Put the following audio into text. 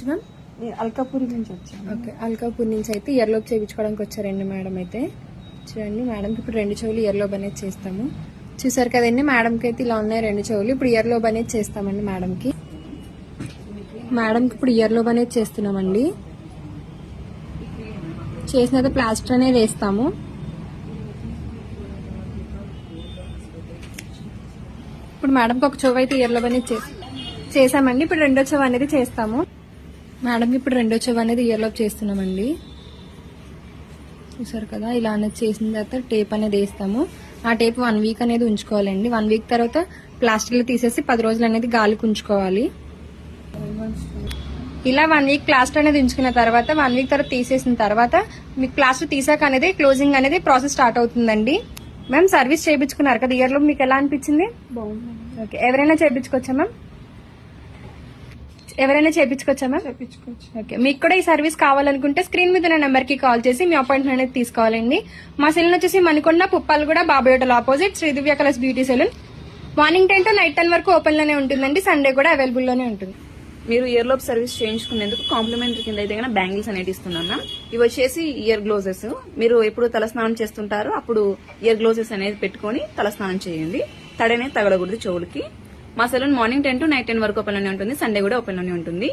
Ma'am Alkapur నుంచి వచ్చాను. Okay, Alkapur నుంచి అయితే ఇయర్ లోబ్ చేయించుకోవడానికి వచ్చారండి మేడం. అయితే చూడండి మేడంకి ఇప్పుడు 2 చెవులు ఇయర్ లోబ్ అనేది చేస్తాము. చూసారు కదండి మేడంకి అయితే ఇలా ఉన్నాయి 2 చెవులు. ఇప్పుడు ఇయర్ లోబ్ అనేది చేస్తామండి మేడంకి. ఇప్పుడు ఇయర్ లోబ్ అనేది చేస్తున్నామండి. చేసిన ప్లాస్టర్ అనేది వేస్తాము. ఇప్పుడు మేడంకి ఒక చెవు అయితే ఇయర్ లోబ్ అనేది చేసామండి. ఇప్పుడు 2వ చెవు అనేది చేస్తాము. మేడంకి ఇప్పుడు 2వ చెవు అనేది ఇయర్ లోబ్ చేస్తున్నామండి. చూసారు కదా, ఇలా అనేది చేసిన తర్వాత టేప్ అనేది వేస్తాము. ఆ టేప్ 1 వీక్ అనేది ఉంచుకోవాలండి. 1 వీక్ తర్వాత ప్లాస్టర్లు తీసేసి 10 రోజులు అనేది గాలికి ఉంచుకోవాలి. ఇలా 1 వీక్ ప్లాస్టర్ అనేది ఉంచుకున్న తర్వాత 1 వీక్ తర్వాత తీసేసిన తర్వాత మీకు ప్లాస్టర్ తీసాక అనేది క్లోజింగ్ అనేది ప్రాసెస్ స్టార్ట్ అవుతుందండి. మ్యామ్ సర్వీస్ చేయించుకున్నారు కదా ఇయర్ లోబ్, మీకు ఎలా అనిపించింది? బాగుంది. ఓకే, ఎవరైనా చేయించుకోవచ్చా మ్యామ్? చేయించుకోవచ్చా మ్యామ్? చెప్పించుకోవచ్చు. ఓకే, మీకు కూడా ఈ సర్వీస్ కావాలనుకుంటే స్క్రీన్ మీద ఉన్న నెంబర్ కి కాల్ చేసి మీ అపాయింట్మెంట్ అనేది తీసుకోవాలండి. మా సెలూన్ వచ్చేసి Manikonda, Puppalaguda, Babai hotel opposite Sri Divya colours beauty salon. Morning 10 to night 10 వరకు ఓపెన్ లోనే ఉంటుందండి. సండే కూడా అవైలబుల్ లోనే ఉంటుంది. మీరు ఇయర్ లోబ్ సర్వీస్ చేయించుకునేందుకు కాంప్లిమెంటరీ కింద అయితే బ్యాంగిల్స్ అనేది ఇస్తున్నాం మ్యామ్. ఇవి వచ్చేసి ఇయర్ గ్లోజెస్. మీరు ఎప్పుడు తలస్నానం చేస్తుంటారో అప్పుడు ఇయర్ గ్లోజెస్ అనేది పెట్టుకుని తలస్నానం చేయండి. తడనే తగలకూడదు చెవులకి. మా సెలూన్ మార్నింగ్ 10 to నైట్ 10 వరకు ఓపెన్ లోనే ఉంటుంది. సండే కూడా ఓపెన్ లోనే ఉంటుంది.